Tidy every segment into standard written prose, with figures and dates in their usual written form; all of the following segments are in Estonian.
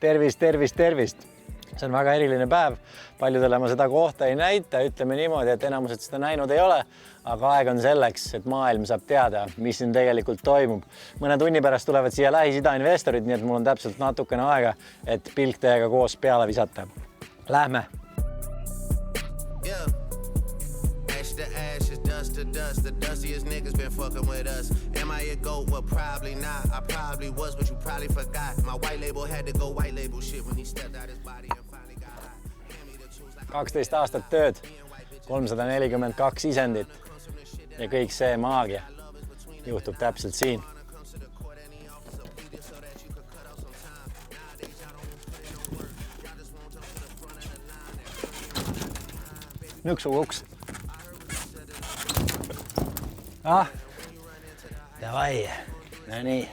Tervist! See on väga eriline päev. Paljudele ma seda kohta ei näita, ütleme niimoodi, et enamused seda näinud ei ole, aga aeg on selleks, et maailm saab teada, mis siin tegelikult toimub. Mõne tunni pärast tulevad siia Lähis-Ida investorid, nii et mul on täpselt natukene aega, et pilk teiega koos peale visata. Lähme! To dust, the dustiest niggas been fucking with us. Am I a goat? Well, probably not. I probably was, but you probably forgot. My white label had to go white label shit when he stepped out his body and finally got hot. 12 aastat tööd, 342 isendit ja kõik see maagia juhtub täpselt siin. Nõksu uks. Davai, no nii.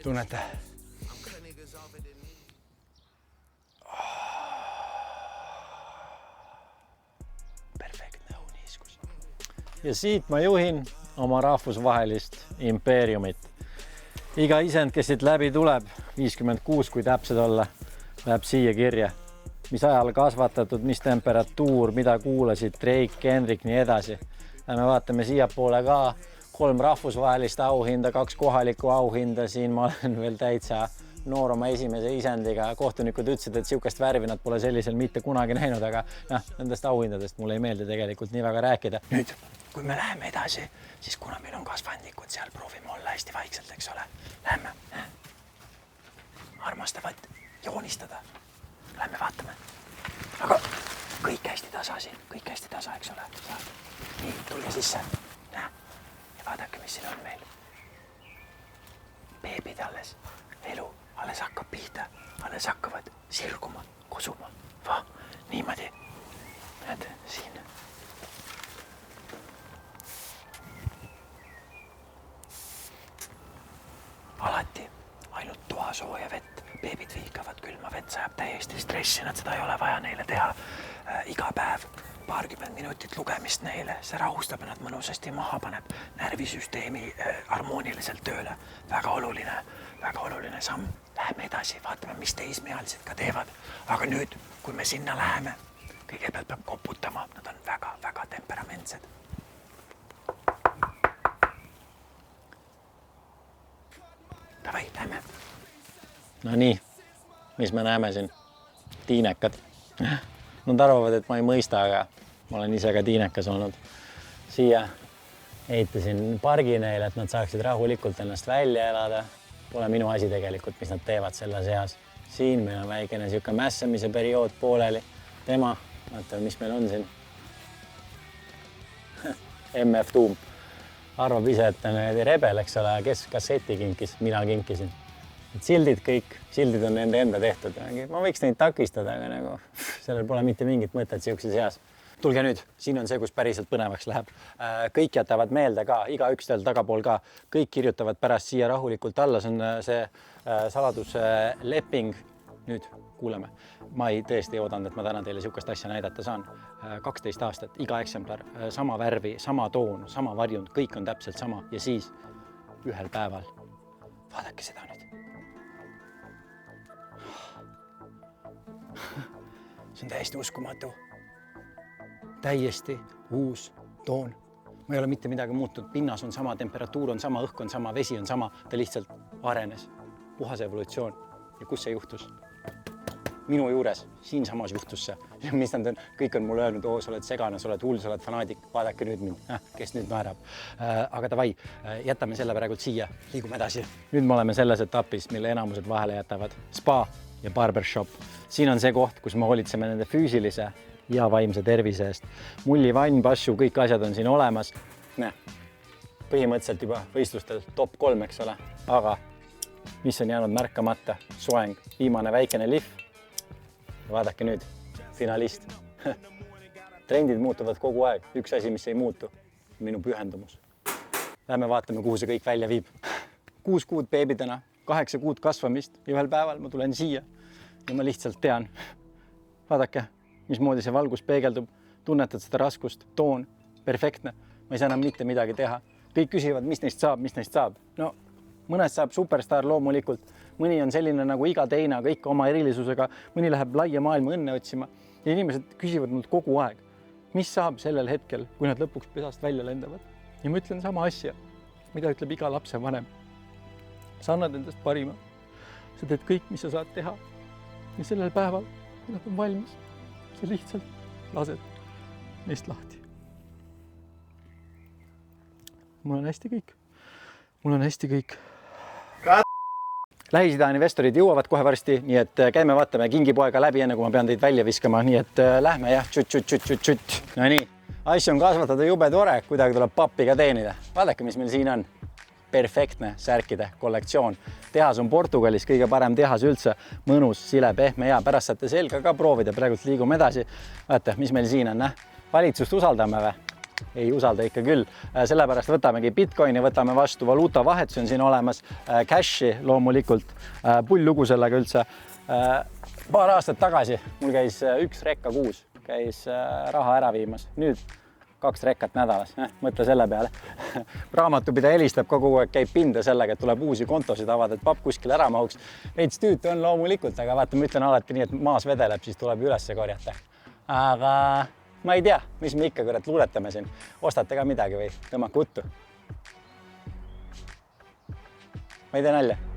Tunnete? Perfektne uniskus. Ja siit ma juhin oma rahvusvahelist impeeriumit. Iga isend, kes siit läbi tuleb, 56 kui täpsed olla, läheb siia kirja. Mis ajal kasvatatud, mis temperatuur, mida kuulasid, Drake, Kendrick, nii edasi. Me vaatame siia poole ka 3 rahvusvahelist auhinda, 2 kohalikku auhinda. Siin ma olen veel täitsa noor oma esimese isendiga. Kohtunikud ütlesid, et siukest värvi nad pole sellisel mitte kunagi näinud, aga nendest auhindadest mulle ei meeldi tegelikult nii väga rääkida. Nüüd, kui me läheme edasi, siis kuna meil on kasvandikud seal, proovime olla hästi vaikselt, eks ole. Läheme. Armastavad joonistada. Lähme vaatame. Aga kõik hästi tasa siin, kõik hästi tasa, eks ole. Nii, tulge sisse. Ja vaadake, mis siin on meil. Beebid alles. Elu alles hakkab pihta. Alles hakkavad sirguma, kosuma. Niimoodi. Näed, siin. Alati ainult toasooja vett. Beebid vihkavad külma vett, sajab täiesti stressi, nad seda ei ole vaja neile teha iga päev. Paarkümmend minutit lugemist neile, see rahustab nad mõnusasti maha, paneb närvisüsteemi harmooniliselt tööle. Väga oluline samm. Läheme edasi, vaatame, mis teismealised ka teevad. Aga nüüd, kui me sinna läheme, kõigepealt peab koputama, nad on väga temperamentsed. Davai, lähme. No nii, mis me näeme siin? Tiinekad. Nad arvavad, et ma ei mõista, aga ma olen ise ka tiinekas olnud. Siia ehitasin pargi neile, et nad saaksid rahulikult ennast välja elada. Pole minu asi tegelikult, mis nad teevad selles eas. Siin meil on väikene siuke mässamise periood pooleli. Tema, vaata, mis meil on siin. MF Doom. Arvab ise, et on rebel, eks ole, kes kasseti kinkis, mina kinkisin. Sildid kõik, sildid on nende enda tehtud. Ma võiks neid takistada, aga nagu sellel pole mitte mingit mõtet siukses eas. Tulge nüüd, siin on see, kus päriselt põnevaks läheb. Kõik jätavad meelde ka, iga üks teil tagapool ka. Kõik kirjutavad pärast siia rahulikult alla. See on see saladusleping. Nüüd kuuleme. Ma ei tõesti oodanud, et ma täna teile siukest asja näidata saan. 12 aastat, iga eksemplar, sama värvi, sama toon, sama varjund, kõik on täpselt sama. Ja siis ühel päeval, vaadake seda nüüd. See on täiesti uskumatu. Täiesti uus toon. Ma ei ole mitte midagi muutunud. Pinnas on sama, temperatuur on sama, õhk on sama, vesi on sama. Ta lihtsalt arenes. Puhas evolutsioon. Ja kus see juhtus? Minu juures, siin samas juhtus see. Mis nad on? Kõik on mulle öelnud, sa oled segane, sa oled hull, sa oled fanaadik. Vaadake nüüd mind, kes nüüd naerab. Aga davai, jätame selle praegult siia. Liigume edasi. Nüüd me oleme selles etapis, mille enamused vahele jätavad. Spa ja barbershop. Siin on see koht, kus me hoolitseme nende füüsilise ja vaimse tervise eest. Mulli, vann, passu, kõik asjad on siin olemas. Põhimõtteliselt juba võistlustel top 3, eks ole. Aga mis on jäänud märkamata? Soeng, viimane väikene lihv. Vaadake nüüd, finalist. Trendid muutuvad kogu aeg. Üks asi, mis ei muutu, minu pühendumus. Lähme vaatame, kuhu see kõik välja viib. 6 kuud beebidena, 8 kuud kasvamist ja ühel päeval ma tulen siia ja ma lihtsalt tean. Vaadake, mismoodi see valgus peegeldub, tunnetad seda raskust, toon, perfektne. Ma ei saa enam mitte midagi teha. Kõik küsivad, mis neist saab. No, mõnest saab superstar loomulikult, mõni on selline nagu iga teine, aga ikka oma erilisusega, mõni läheb laia maailma õnne otsima ja inimesed küsivad mult kogu aeg, mis saab sellel hetkel, kui nad lõpuks pesast välja lendavad. Ja ma ütlen sama asja, mida ütleb iga lapse vanem. Sa annad endast parima, sa teed kõik, mis sa saad teha ja sellel päeval, kui nad on valmis, sa lihtsalt lased neist lahti. Mul on hästi kõik. Lähis-Ida investorid jõuavad kohe varsti, nii et käime vaatame kingipoega läbi, enne kui ma pean teid välja viskama, nii et lähme jah, tšut. No nii, asju on kasvatada jube tore, kuidagi tuleb pappi ka teenida. Vaadake, mis meil siin on. Perfektne särkide kollektsioon. Tehas on Portugalis, kõige parem tehas üldse. Mõnus, sile, pehme, hea. Pärast saate selga ka proovida, praegult liigume edasi. Vaata, mis meil siin on. Valitsust usaldame või? Ei usalda ikka küll. Sellepärast võtamegi Bitcoini, võtame vastu valuuta vahetus on siin olemas. Cashi loomulikult. Pull lugu sellega üldse. Paar aastat tagasi mul käis üks rekka kuus. Käis raha ära viimas. Nüüd 2 rekkat nädalas, mõtle selle peale. Raamatupida helistab kogu aeg, käib pinda sellega, et tuleb uusi kontosid avada, et papp kuskil ära mahuks. Veits tüütu on loomulikult, aga vaata, ma ütlen alati nii, et maas vedeleb, siis tuleb ülesse korjata. Aga ma ei tea, mis me ikka kurat luuletame siin. Ostate ka midagi või tõmmake uttu? Ma ei tee nalja.